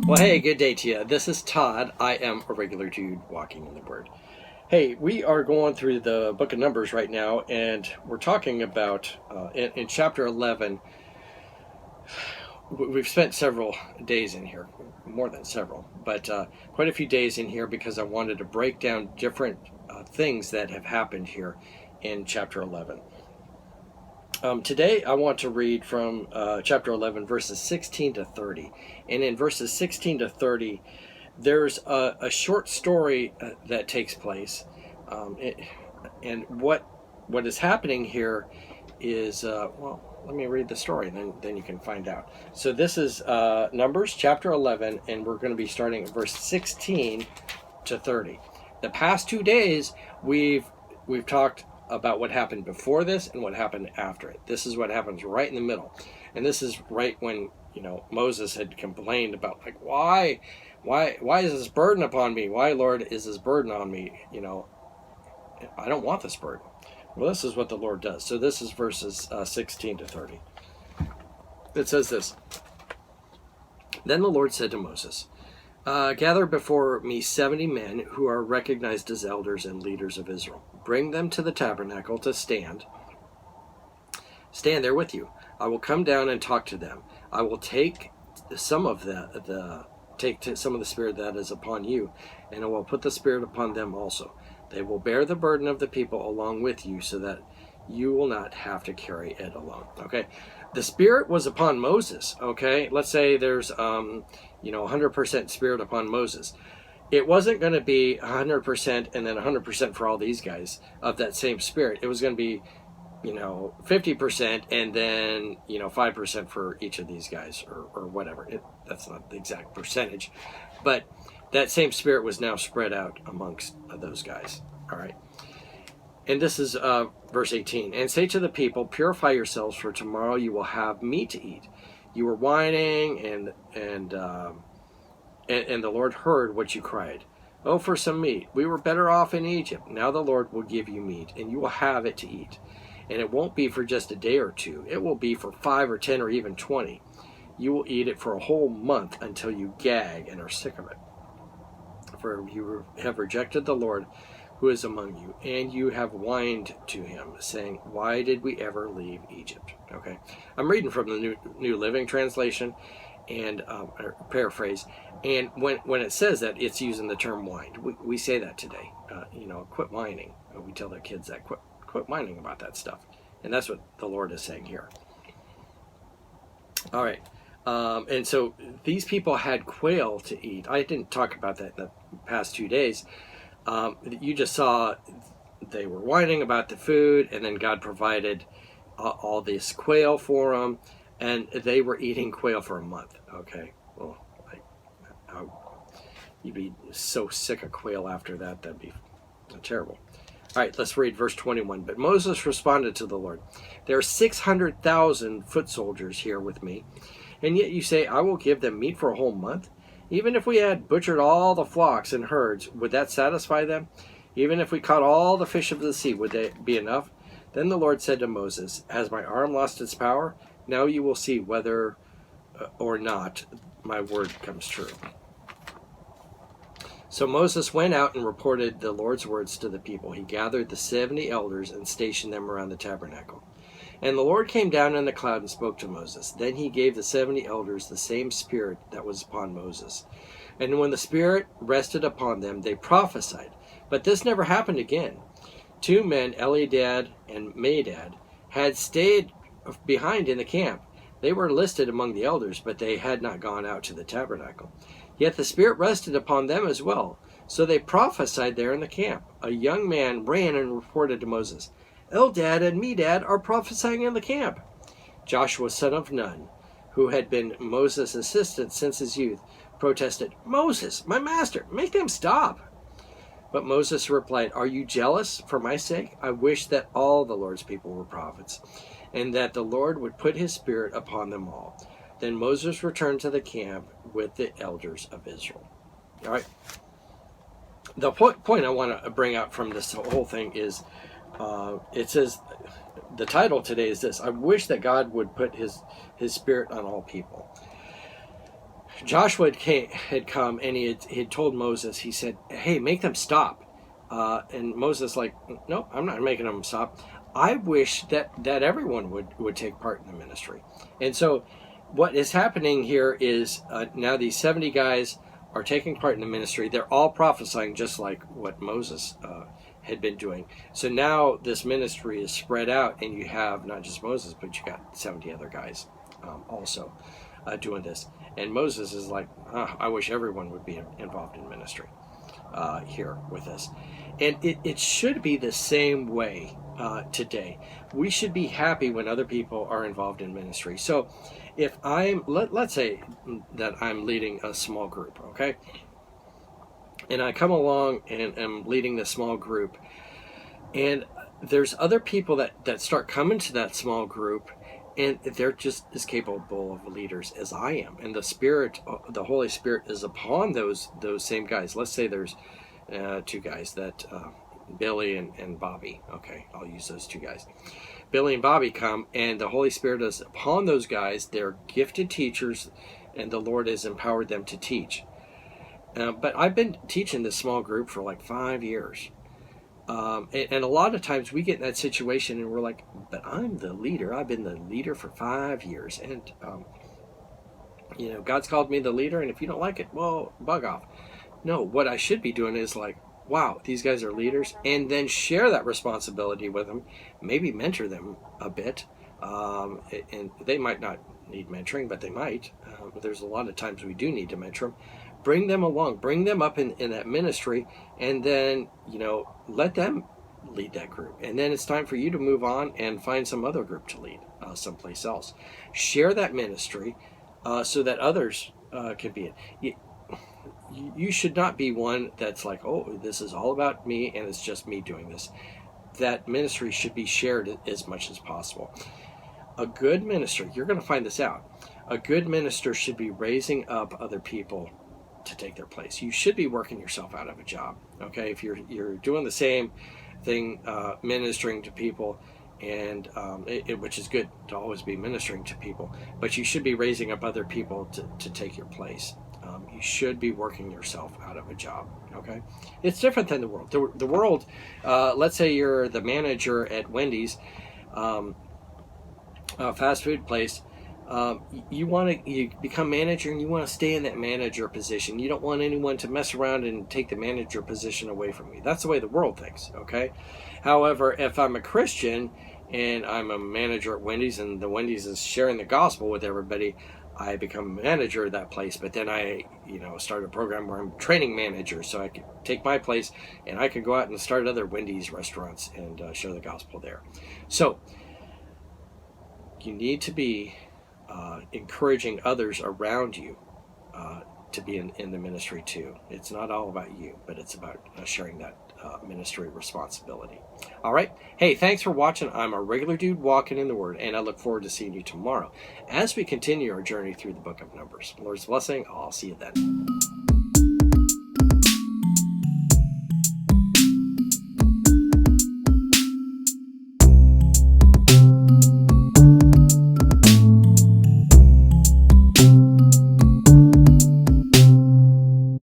Well, hey, good day to you. This is Todd. I am a regular Jude walking in the Word. Hey, we are going through the book of Numbers right now, and we're talking about, in chapter 11, we've spent several days in here, more than several, but quite a few days in here because I wanted to break down different things that have happened here in chapter 11. Today I want to read from chapter 11, verses 16 to 30. And in verses 16 to 30, there's a short story that takes place. And what is happening here is, let me read the story, and then you can find out. So this is Numbers chapter 11, and we're going to be starting at verse 16 to 30. The past 2 days, we've talked about what happened before this and what happened after it. This is what happens right in the middle. And this is right when, Moses had complained about, like, why is this burden upon me? Why, Lord, is this burden on me? I don't want this burden. Well, this is what the Lord does. So this is verses 16 to 30. It says this. Then the Lord said to Moses, gather before me 70 men who are recognized as elders and leaders of Israel. Bring them to the tabernacle to stand there with you. I will come down and talk to them. I will take some of the spirit that is upon you, and I will put the spirit upon them also. They will bear the burden of the people along with you, so that you will not have to carry it alone. Okay, the spirit was upon Moses. Okay, let's say there's 100% spirit upon Moses. It wasn't going to be 100% and then 100% for all these guys of that same spirit. It was going to be 50% and then 5% for each of these guys, or whatever. That's not the exact percentage, but that same spirit was now spread out amongst those guys. All right. And this is verse 18. And say to the people, purify yourselves, for tomorrow you will have meat to eat. You were whining, and the Lord heard what you cried. Oh, for some meat. We were better off in Egypt. Now the Lord will give you meat, and you will have it to eat. And it won't be for just a day or two. It will be for 5 or 10 or even 20. You will eat it for a whole month until you gag and are sick of it. For you have rejected the Lord who is among you, and you have whined to him, saying, why did we ever leave Egypt? Okay, I'm reading from the New Living Translation, and paraphrase. And when it says that, it's using the term whined. We say that today. Quit whining. We tell the kids that, quit whining about that stuff. And that's what the Lord is saying here. All right. And so these people had quail to eat. I didn't talk about that in the past 2 days. You just saw they were whining about the food, and then God provided all this quail for them, and they were eating quail for a month. Okay, well, you'd be so sick of quail after that. That'd be terrible. All right, let's read verse 21. But Moses responded to the Lord, there are 600,000 foot soldiers here with me, and yet you say, I will give them meat for a whole month? Even if we had butchered all the flocks and herds, would that satisfy them? Even if we caught all the fish of the sea, would they be enough? Then the Lord said to Moses, has my arm lost its power? Now you will see whether or not my word comes true. So Moses went out and reported the Lord's words to the people. He gathered the 70 elders and stationed them around the tabernacle. And the Lord came down in the cloud and spoke to Moses. Then he gave the 70 elders the same spirit that was upon Moses. And when the spirit rested upon them, they prophesied. But this never happened again. 2 men, Eliad and Medad, had stayed behind in the camp. They were listed among the elders, but they had not gone out to the tabernacle. Yet the spirit rested upon them as well. So they prophesied there in the camp. A young man ran and reported to Moses, Eldad and Medad are prophesying in the camp. Joshua, son of Nun, who had been Moses' assistant since his youth, protested, Moses, my master, make them stop. But Moses replied, are you jealous for my sake? I wish that all the Lord's people were prophets, and that the Lord would put his spirit upon them all. Then Moses returned to the camp with the elders of Israel. All right. The point I want to bring out from this whole thing is, it says, the title today is this: I wish that God would put his spirit on all people. Joshua had come and he had told Moses, he said, hey, make them stop. And Moses like, no, I'm not making them stop. I wish that everyone would take part in the ministry. And so what is happening here is now these 70 guys are taking part in the ministry. They're all prophesying just like what Moses had been doing. So now this ministry is spread out, and you have not just Moses, but you got 70 other guys also doing this. And Moses is like, I wish everyone would be involved in ministry here with us. And it should be the same way today. We should be happy when other people are involved in ministry. So if let's say that I'm leading a small group, okay? And I come along and am leading this small group, and there's other people that start coming to that small group, and they're just as capable of leaders as I am. And the Holy Spirit is upon those same guys. Let's say there's two guys that Billy and Bobby. Okay, I'll use those two guys. Billy and Bobby come, and the Holy Spirit is upon those guys. They're gifted teachers, and the Lord has empowered them to teach. But I've been teaching this small group for like 5 years. And a lot of times we get in that situation and we're like, but I'm the leader. I've been the leader for 5 years. And, God's called me the leader. And if you don't like it, well, bug off. No, what I should be doing is like, wow, these guys are leaders. And then share that responsibility with them. Maybe mentor them a bit. And they might not need mentoring, but they might. There's a lot of times we do need to mentor them. Bring them along, bring them up in that ministry, and then, let them lead that group. And then it's time for you to move on and find some other group to lead someplace else. Share that ministry so that others can be it. You should not be one that's like, oh, this is all about me and it's just me doing this. That ministry should be shared as much as possible. A good minister, you're going to find this out, a good minister should be raising up other people to take their place. You should be working yourself out of a job. Okay, if you're doing the same thing, ministering to people, and which is good to always be ministering to people, but you should be raising up other people to take your place. You should be working yourself out of a job. Okay, it's different than the world. The world, let's say you're the manager at Wendy's, fast food place. You become manager and you want to stay in that manager position. You don't want anyone to mess around and take the manager position away from you. That's the way the world thinks, okay? However, if I'm a Christian and I'm a manager at Wendy's and the Wendy's is sharing the gospel with everybody, I become a manager of that place. But then I, start a program where I'm training managers so I can take my place and I can go out and start other Wendy's restaurants and share the gospel there. So you need to be encouraging others around you to be in the ministry too. It's not all about you, but it's about sharing that ministry responsibility. All right. Hey, thanks for watching. I'm a regular dude walking in the Word, and I look forward to seeing you tomorrow as we continue our journey through the book of Numbers. Lord's blessing. I'll see you then.